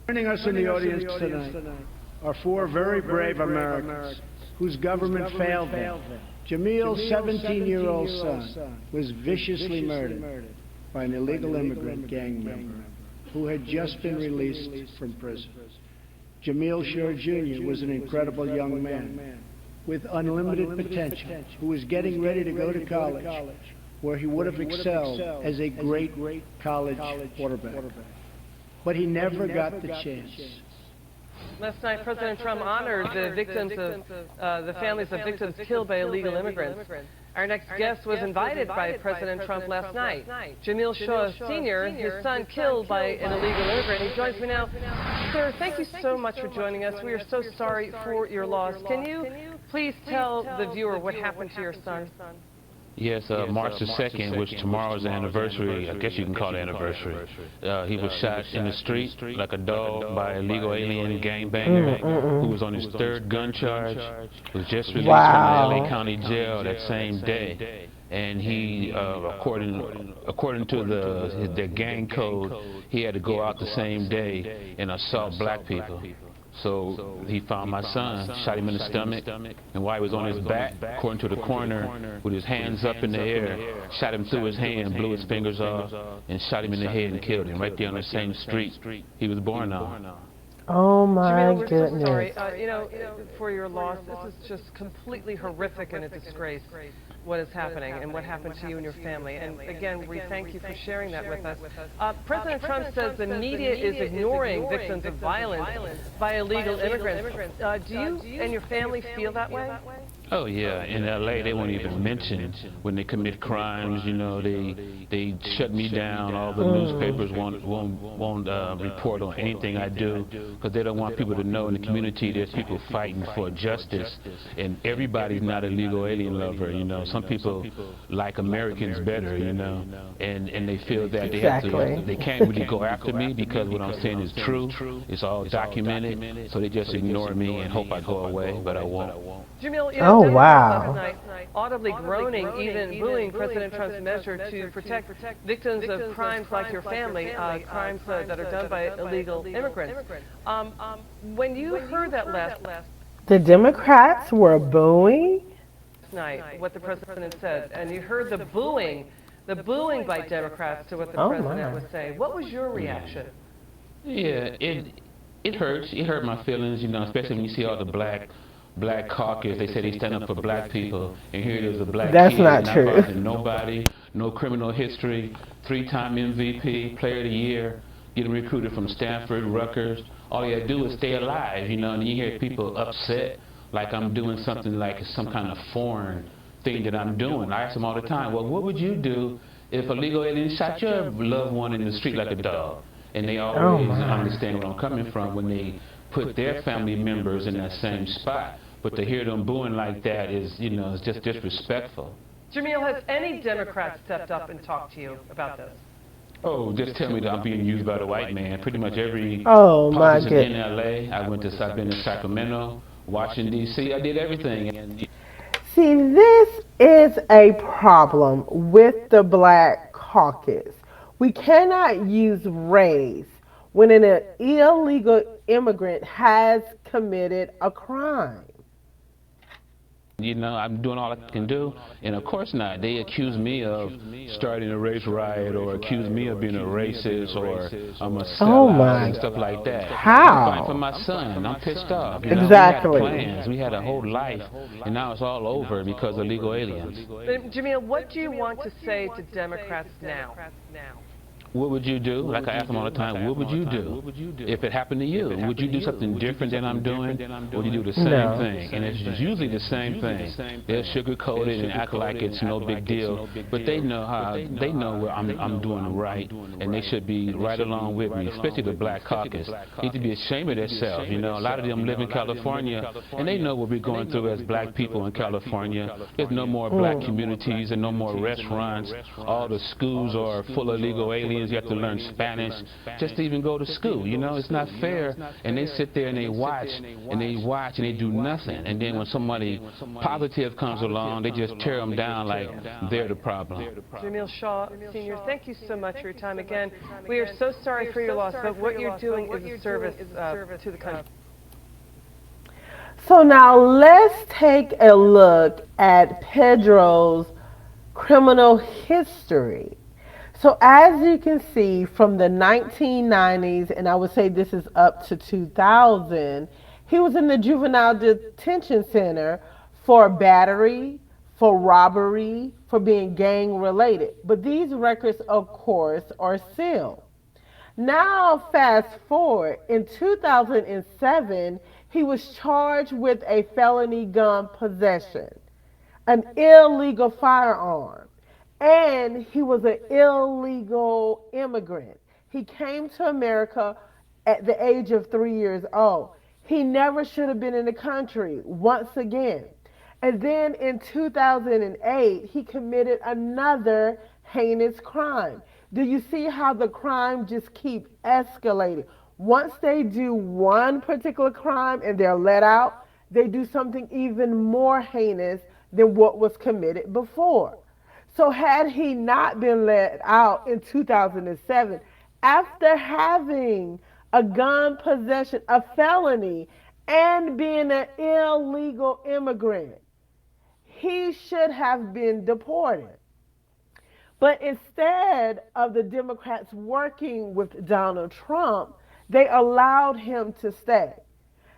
Joining us in the audience tonight are four very brave Americans whose government failed them. Jamil's 17-year-old son was viciously murdered by an illegal immigrant gang member who had just been released from prison. Jamil Shore Jr. was an incredible young man with unlimited potential who was getting ready to go to college, where he would have excelled as a great college quarterback. But he never got the chance. Last night, President Trump honored the victims of the families of victims killed by illegal immigrants. Our next guest was invited by President Trump last night. Jamil Shore Sr., his son killed by an illegal immigrant. He joins me now. Sir, thank you so much for joining us. We are so sorry for your loss. Can you please tell the viewer what happened to your son? Yes, March the 2nd, which tomorrow is the anniversary, I guess you can call it anniversary. He was shot in the street like a dog by a illegal alien gangbanger who was on his third gun charge. Was just released from the LA County Jail that same day. And he, according to the gang code, he had to go out the same day and assault black people. So he found my son, shot him in the stomach, and while he was on his back, according to the coroner, with his hands up in the air, shot him through his hand, blew his fingers off, and shot him in the head and killed him right there on the same street he was born on. Oh my Jamil, we're goodness. so sorry. For your loss, this is just completely horrific and a disgrace, what is happening and what happened to you and your family. And again, we thank you for sharing that with us. President Trump says the media is ignoring victims of violence by illegal immigrants. Do you and your family feel that way? Oh yeah, in LA they won't even mention when they commit crimes. You know, they shut me down. All the newspapers won't report on anything I do because they don't want people to know in the community there's people fighting for justice, and everybody's not a legal alien lover. You know, some people like Americans better. You know, and they feel that they can't really go after me because what I'm saying is true. It's all documented, so they just ignore me and hope I go away, but I won't. Jamil, wow. Last night, audibly groaning, even booing President Trump's measure to protect victims of crimes like your family, crimes that are done by illegal immigrants. When you heard that last The Democrats were booing? night, what the president said, and you heard the booing by Democrats to what the president was saying, what was your reaction? Yeah, it hurts. It hurt my feelings, you know, especially when you see all the black caucus. They say they stand up for black people, and here there's a black That's kid not true. bothering nobody, no criminal history, 3-time MVP, Player of the Year, getting recruited from Stanford, Rutgers. All you gotta do is stay alive, you know. And you hear people upset, like I'm doing something like some kind of foreign thing that I'm doing. I ask them all the time, well, what would you do if a legal alien shot your loved one in the street like a dog? And they always understand where I'm coming from when they put their family members in that same spot. But to hear them booing like that is, you know, it's just disrespectful. Jamil, has any Democrat stepped up and talked to you about this? Oh, just tell me that I'm being used by the white man. Pretty much every politician in LA. I've been to Sacramento, Washington, D.C. I did everything. See, this is a problem with the Black Caucus. We cannot use race when an illegal immigrant has committed a crime. You know, I'm doing all I can do, and of course not. They accuse me of starting a race riot, or accuse me of being a racist, or I'm a sellout and stuff like that. How? I'm fighting for my son. I'm pissed off. You know, Exactly. we had plans. We had a whole life, and now it's all over because of illegal aliens. But, Jamil, what do you want to say to Democrats now? What would you do? Like I ask them all the time, what would you do if it happened to you? Would you do something different than I'm doing? Or would you do the same thing? And it's usually the same thing. They'll sugarcoat it and act like it's no big deal. But they know what I'm doing right, and they should be right along with me, especially the Black Caucus. They need to be ashamed of themselves. You know, a lot of them live in California, and they know what we're going through as black people in California. There's no more black communities and no more restaurants. All the schools are full of illegal aliens. illegals, you have to learn Spanish just to even go to school. You know, it's not fair. And they sit there and they watch and they do nothing. And then when somebody positive comes along, they just tear them down like they're the problem. Jamil Shaw, Sr., thank you so much for your time again. We are so sorry for your loss, but what you're doing is a service to the country. So now let's take a look at Pedro's criminal history. So as you can see, from the 1990s, and I would say this is up to 2000, he was in the juvenile detention center for battery, for robbery, for being gang related. But these records, of course, are sealed. Now fast forward, in 2007, he was charged with a felony gun possession, an illegal firearm, and he was an illegal immigrant. He came to America at the age of 3 years old. He never should have been in the country once again. And then in 2008, he committed another heinous crime. Do you see how the crime just keeps escalating? Once they do one particular crime and they're let out, they do something even more heinous than what was committed before. So had he not been let out in 2007, after having a gun possession, a felony, and being an illegal immigrant, he should have been deported. But instead of the Democrats working with Donald Trump, they allowed him to stay.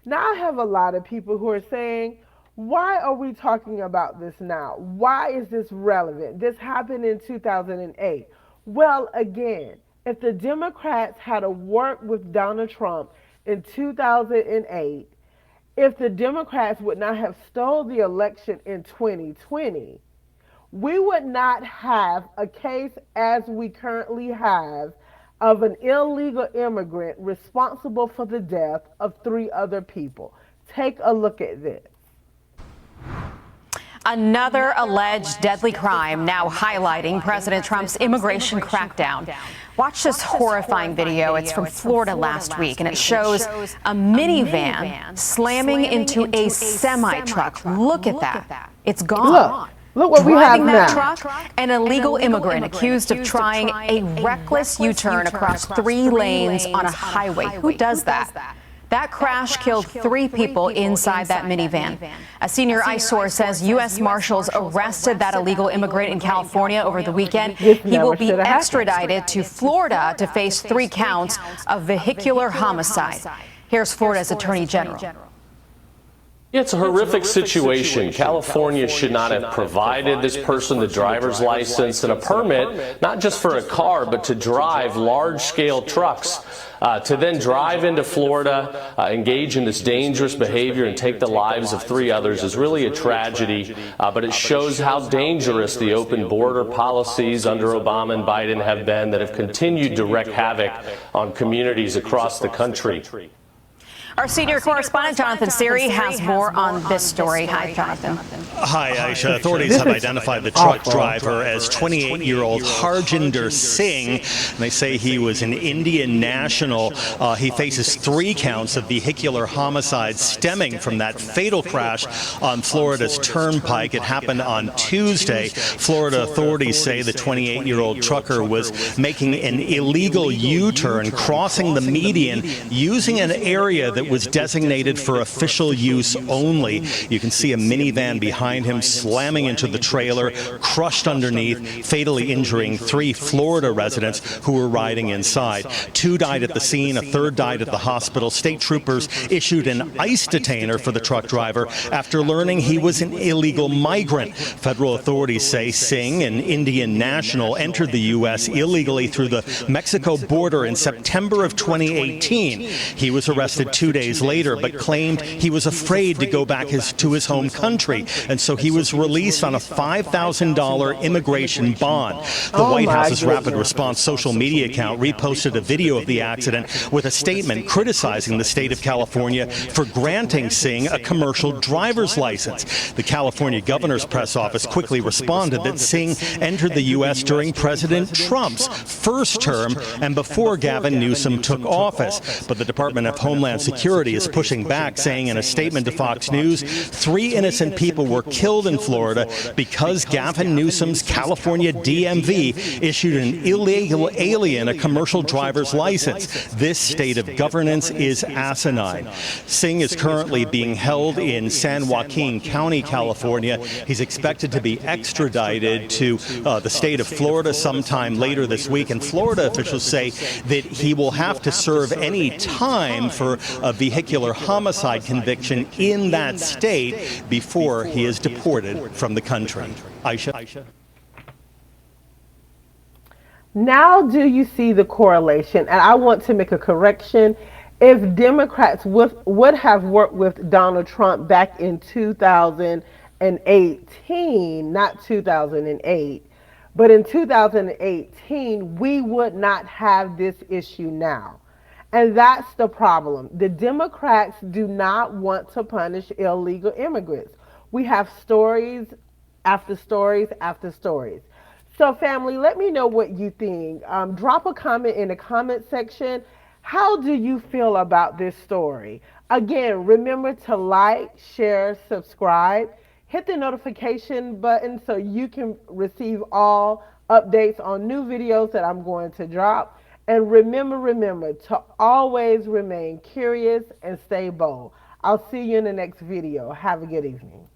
Now I have a lot of people who are saying, why are we talking about this now? Why is this relevant? This happened in 2008. Well, again, if the Democrats had worked with Donald Trump in 2008, if the Democrats would not have stolen the election in 2020, we would not have a case as we currently have of an illegal immigrant responsible for the death of 3 other people. Take a look at this. Another alleged deadly crime now highlighting President Trump's immigration crackdown. Watch this horrifying video. It's from Florida last week, and it shows a minivan slamming into a semi-truck. Look at that. It's gone. Look what we have Driving now. that truck, an illegal immigrant accused of trying a reckless U-turn across 3 lanes on a highway. Who does that? That crash killed 3 people inside that minivan. A senior ICE source says U.S. Marshals arrested that illegal immigrant in California over the weekend. He will be extradited to Florida to face 3 counts of vehicular homicide. Here's Florida's Attorney General. It's a horrific situation. California should not have provided this person the driver's license and a permit, not just for a car, but to drive large-scale trucks. To then drive into Florida, engage in this dangerous behavior and take the lives of 3 others is really a tragedy, but it shows how dangerous the open border policies under Obama and Biden have been that have continued to wreak havoc on communities across the country. Our senior correspondent, Jonathan Siri, has more on this story. Hi, Jonathan. Hi, Aisha. Authorities have identified the truck driver as 28-year-old Harjinder Singh. And they say he was an Indian national. He faces 3 counts of vehicular homicide stemming from that fatal crash on Florida's Turnpike. It happened on Tuesday. Florida authorities say the 28-year-old trucker was making an illegal U-turn, crossing the median, using an area that was designated for official use only. You can see a minivan behind him slamming into the trailer, crushed underneath, fatally injuring 3 Florida residents who were riding inside. 2 died at the scene, a 3rd died at the hospital. State troopers issued an ICE detainer for the truck driver after learning he was an illegal migrant. Federal authorities say Singh, an Indian national, entered the U.S. illegally through the Mexico border in September of 2018. He was arrested 2 days later, but claimed he was afraid to go back to his home country. And so he was released on a $5,000 immigration bond. The White House's rapid response social media account reposted a video of the accident with a statement criticizing the state of California for granting Singh a commercial driver's license. The California governor's press office quickly responded that Singh entered the U.S. during President Trump's first term and before Gavin Newsom took office. But the Department of Homeland Security is pushing back, saying in a statement to Fox News, 3 innocent people were killed in Florida because Gavin Newsom's California DMV issued an illegal alien a commercial driver's license. This state of governance is asinine. Singh is currently being held in San Joaquin County, California. He's expected to be extradited to the state of Florida sometime later this week. And Florida officials say that he will have to serve any time for a vehicular homicide conviction in that state before he is deported from the country. Aisha? Now do you see the correlation? And I want to make a correction. If Democrats would have worked with Donald Trump back in 2018, not 2008, but in 2018, we would not have this issue now. And that's the problem. The Democrats do not want to punish illegal immigrants. We have stories after stories after stories. So family, let me know what you think. Drop a comment in the comment section. How do you feel about this story? Again, remember to like, share, subscribe. Hit the notification button so you can receive all updates on new videos that I'm going to drop. And remember to always remain curious and stay bold. I'll see you in the next video. Have a good evening.